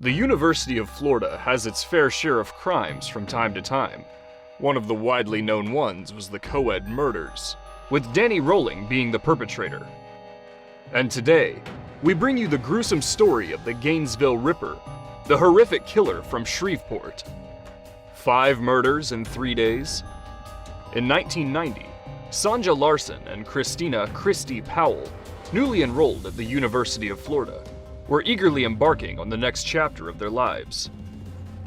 The University of Florida has its fair share of crimes from time to time. One of the widely known ones was the co-ed murders, with Danny Rolling being the perpetrator. And today, we bring you the gruesome story of the Gainesville Ripper, the horrific killer from Shreveport. 5 murders in 3 days? In 1990, Sonja Larson and Christina "Christy" Powell, newly enrolled at the University of Florida, were eagerly embarking on the next chapter of their lives.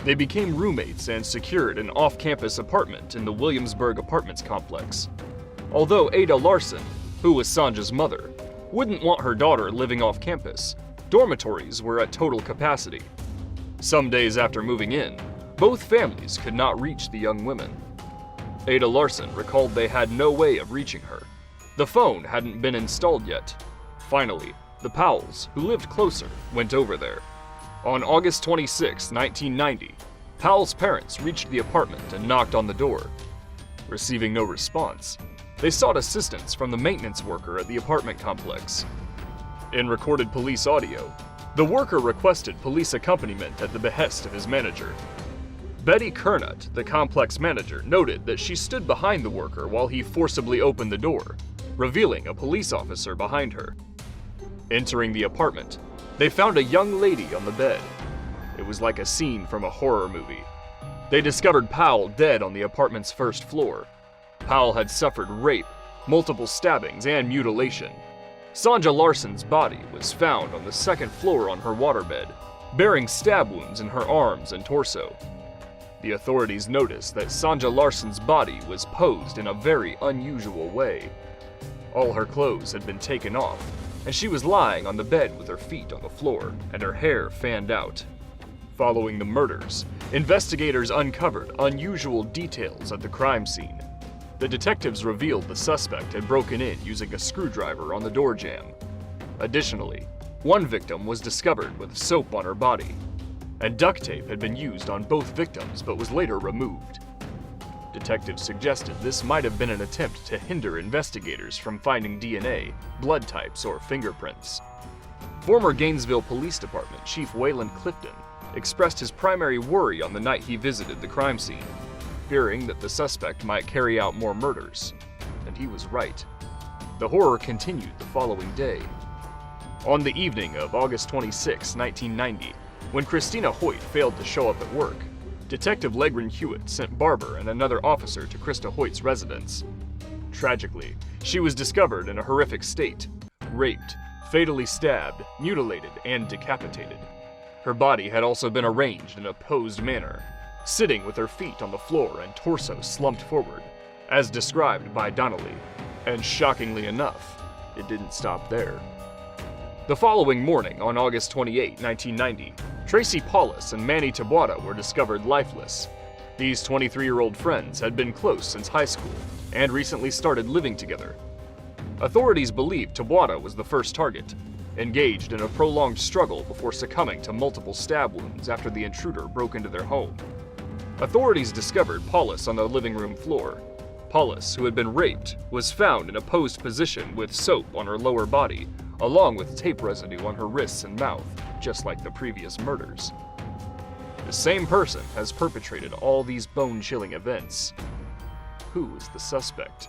They became roommates and secured an off-campus apartment in the Williamsburg Apartments complex. Although Ada Larson, who was Sonja's mother, wouldn't want her daughter living off campus, dormitories were at total capacity. Some days after moving in, both families could not reach the young women. Ada Larson recalled they had no way of reaching her. The phone hadn't been installed yet. Finally, the Powells, who lived closer, went over there. On August 26, 1990, Powell's parents reached the apartment and knocked on the door. Receiving no response, they sought assistance from the maintenance worker at the apartment complex. In recorded police audio, the worker requested police accompaniment at the behest of his manager. Betty Kernut, the complex manager, noted that she stood behind the worker while he forcibly opened the door, revealing a police officer behind her. Entering the apartment, they found a young lady on the bed. It was like a scene from a horror movie. They discovered Powell dead on the apartment's first floor. Powell had suffered rape, multiple stabbings, and mutilation. Sonja Larson's body was found on the second floor on her waterbed, bearing stab wounds in her arms and torso. The authorities noticed that Sonja Larson's body was posed in a very unusual way. All her clothes had been taken off, and she was lying on the bed with her feet on the floor and her hair fanned out. Following the murders, investigators uncovered unusual details at the crime scene. The detectives revealed the suspect had broken in using a screwdriver on the door jamb. Additionally, one victim was discovered with soap on her body, and duct tape had been used on both victims but was later removed. Detectives suggested this might have been an attempt to hinder investigators from finding DNA, blood types, or fingerprints. Former Gainesville Police Department Chief Waylon Clifton expressed his primary worry on the night he visited the crime scene, fearing that the suspect might carry out more murders. And he was right. The horror continued the following day. On the evening of August 26, 1990, when Christina Hoyt failed to show up at work, Detective Legren Hewitt sent Barber and another officer to Krista Hoyt's residence. Tragically, she was discovered in a horrific state, raped, fatally stabbed, mutilated, and decapitated. Her body had also been arranged in a posed manner, sitting with her feet on the floor and torso slumped forward, as described by Donnelly. And shockingly enough, it didn't stop there. The following morning, on August 28, 1990, Tracy Paulus and Manny Tabuada were discovered lifeless. These 23-year-old friends had been close since high school and recently started living together. Authorities believed Tabuada was the first target, engaged in a prolonged struggle before succumbing to multiple stab wounds after the intruder broke into their home. Authorities discovered Paulus on the living room floor. Paulus, who had been raped, was found in a posed position with soap on her lower body, along with tape residue on her wrists and mouth, just like the previous murders. The same person has perpetrated all these bone-chilling events. Who is the suspect?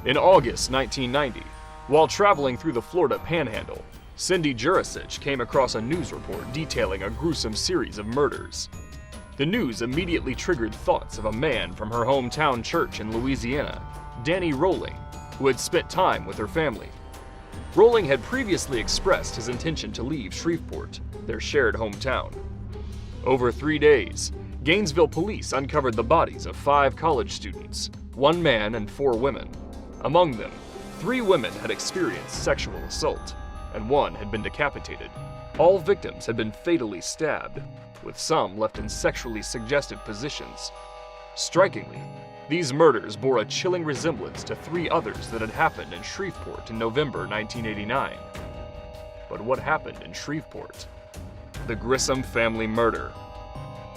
In August 1990, while traveling through the Florida Panhandle, Cindy Jurasich came across a news report detailing a gruesome series of murders. The news immediately triggered thoughts of a man from her hometown church in Louisiana, Danny Rolling, who had spent time with her family. Rolling had previously expressed his intention to leave Shreveport, their shared hometown. Over 3 days, Gainesville police uncovered the bodies of 5 college students, 1 man and 4 women. Among them, 3 women had experienced sexual assault, and 1 had been decapitated. All victims had been fatally stabbed, with some left in sexually suggestive positions. Strikingly, these murders bore a chilling resemblance to 3 others that had happened in Shreveport in November 1989. But what happened in Shreveport? The Grissom family murder.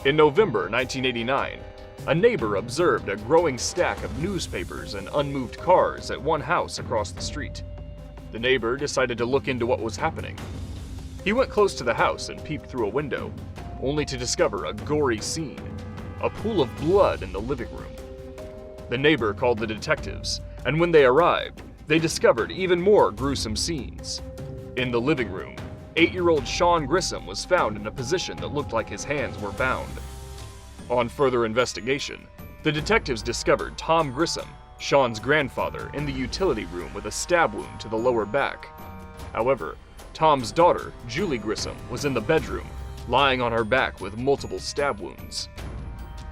In November 1989, a neighbor observed a growing stack of newspapers and unmoved cars at one house across the street. The neighbor decided to look into what was happening. He went close to the house and peeped through a window. only to discover a gory scene, a pool of blood in the living room. The neighbor called the detectives, and when they arrived, they discovered even more gruesome scenes. In the living room, 8-year-old Sean Grissom was found in a position that looked like his hands were bound. On further investigation, the detectives discovered Tom Grissom, Sean's grandfather, in the utility room with a stab wound to the lower back. However, Tom's daughter, Julie Grissom, was in the bedroom, lying on her back with multiple stab wounds.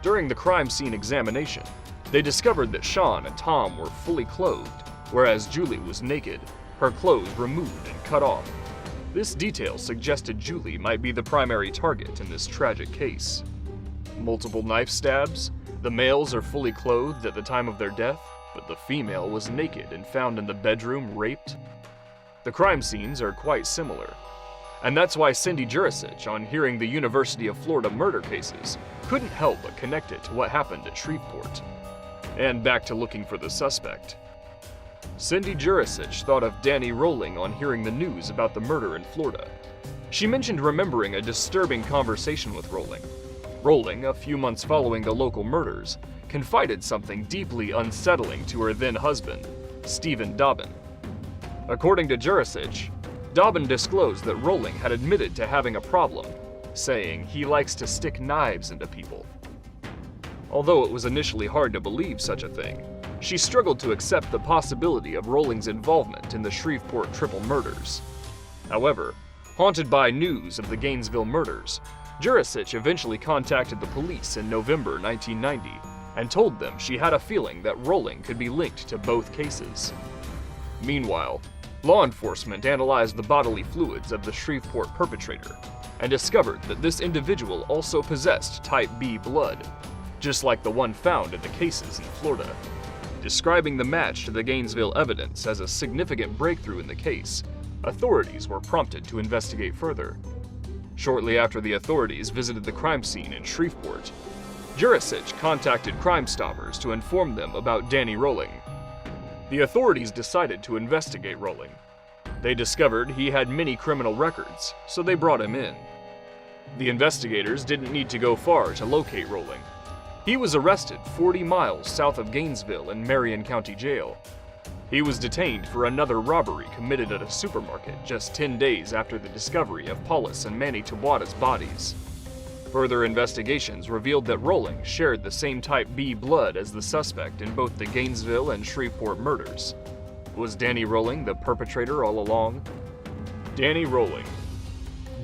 During the crime scene examination, they discovered that Sean and Tom were fully clothed, whereas Julie was naked, her clothes removed and cut off. This detail suggested Julie might be the primary target in this tragic case. Multiple knife stabs? The males are fully clothed at the time of their death, but the female was naked and found in the bedroom raped? The crime scenes are quite similar. And that's why Cindy Jurisic, on hearing the University of Florida murder cases, couldn't help but connect it to what happened at Shreveport. And back to looking for the suspect. Cindy Jurisic thought of Danny Rolling on hearing the news about the murder in Florida. She mentioned remembering a disturbing conversation with Rolling. Rolling, a few months following the local murders, confided something deeply unsettling to her then husband, Stephen Dobbin. According to Jurisic, Dobbin disclosed that Rolling had admitted to having a problem, saying he likes to stick knives into people. Although it was initially hard to believe such a thing, she struggled to accept the possibility of Rolling's involvement in the Shreveport triple murders. However, haunted by news of the Gainesville murders, Jurisic eventually contacted the police in November 1990 and told them she had a feeling that Rolling could be linked to both cases. Meanwhile, law enforcement analyzed the bodily fluids of the Shreveport perpetrator and discovered that this individual also possessed type B blood, just like the one found in the cases in Florida. Describing the match to the Gainesville evidence as a significant breakthrough in the case, authorities were prompted to investigate further. Shortly after the authorities visited the crime scene in Shreveport, Jurisic contacted Crime Stoppers to inform them about Danny Rolling. The authorities decided to investigate Rolling. They discovered he had many criminal records, so they brought him in. The investigators didn't need to go far to locate Rolling. He was arrested 40 miles south of Gainesville in Marion County Jail. He was detained for another robbery committed at a supermarket just 10 days after the discovery of Paulus and Manny Tawada's bodies. Further investigations revealed that Rolling shared the same type B blood as the suspect in both the Gainesville and Shreveport murders. Was Danny Rolling the perpetrator all along? Danny Rolling.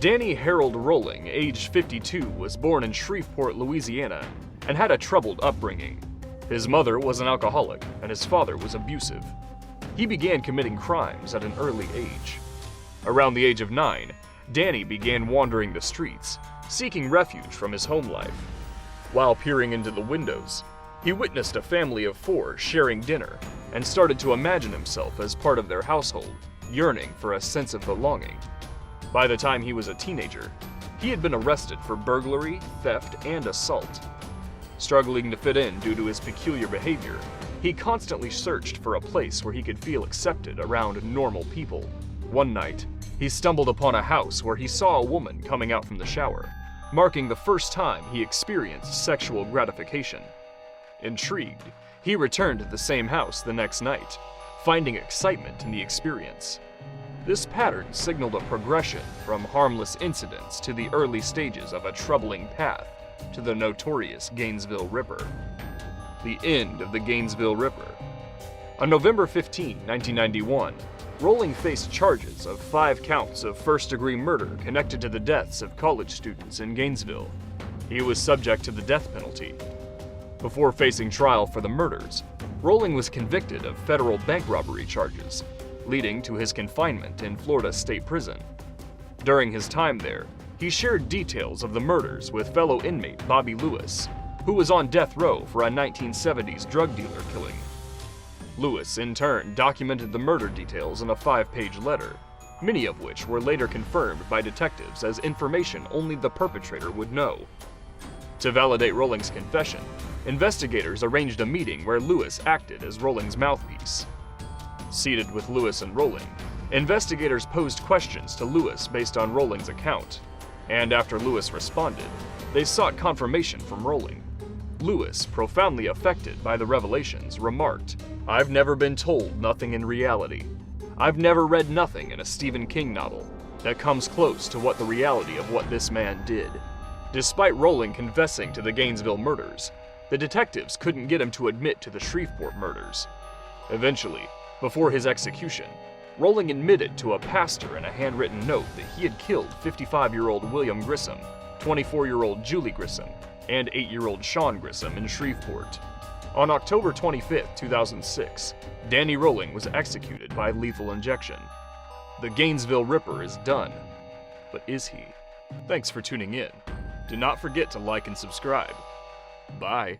Danny Harold Rolling, aged 52, was born in Shreveport, Louisiana, and had a troubled upbringing. His mother was an alcoholic, and his father was abusive. He began committing crimes at an early age. Around the age of 9, Danny began wandering the streets, seeking refuge from his home life. While peering into the windows, he witnessed a family of 4 sharing dinner and started to imagine himself as part of their household, yearning for a sense of belonging. By the time he was a teenager, he had been arrested for burglary, theft, and assault. Struggling to fit in due to his peculiar behavior, he constantly searched for a place where he could feel accepted around normal people. One night, he stumbled upon a house where he saw a woman coming out from the shower, marking the first time he experienced sexual gratification. Intrigued, he returned to the same house the next night, finding excitement in the experience. This pattern signaled a progression from harmless incidents to the early stages of a troubling path to the notorious Gainesville Ripper. The end of the Gainesville Ripper. On November 15, 1991, Rolling faced charges of 5 counts of first-degree murder connected to the deaths of college students in Gainesville. He was subject to the death penalty. Before facing trial for the murders, Rolling was convicted of federal bank robbery charges, leading to his confinement in Florida State Prison. During his time there, he shared details of the murders with fellow inmate Bobby Lewis, who was on death row for a 1970s drug dealer killing. Lewis, in turn, documented the murder details in a 5-page letter, many of which were later confirmed by detectives as information only the perpetrator would know. To validate Rolling's confession, investigators arranged a meeting where Lewis acted as Rolling's mouthpiece. Seated with Lewis and Rolling, investigators posed questions to Lewis based on Rolling's account. And after Lewis responded, they sought confirmation from Rowling. Lewis, profoundly affected by the revelations, remarked, "I've never been told nothing in reality. I've never read nothing in a Stephen King novel that comes close to what the reality of what this man did." Despite Rowling confessing to the Gainesville murders, the detectives couldn't get him to admit to the Shreveport murders. Eventually, before his execution, Rowling admitted to a pastor in a handwritten note that he had killed 55-year-old William Grissom, 24-year-old Julie Grissom, and 8-year-old Sean Grissom in Shreveport. On October 25, 2006, Danny Rowling was executed by lethal injection. The Gainesville Ripper is done, but is he? Thanks for tuning in. Do not forget to like and subscribe. Bye.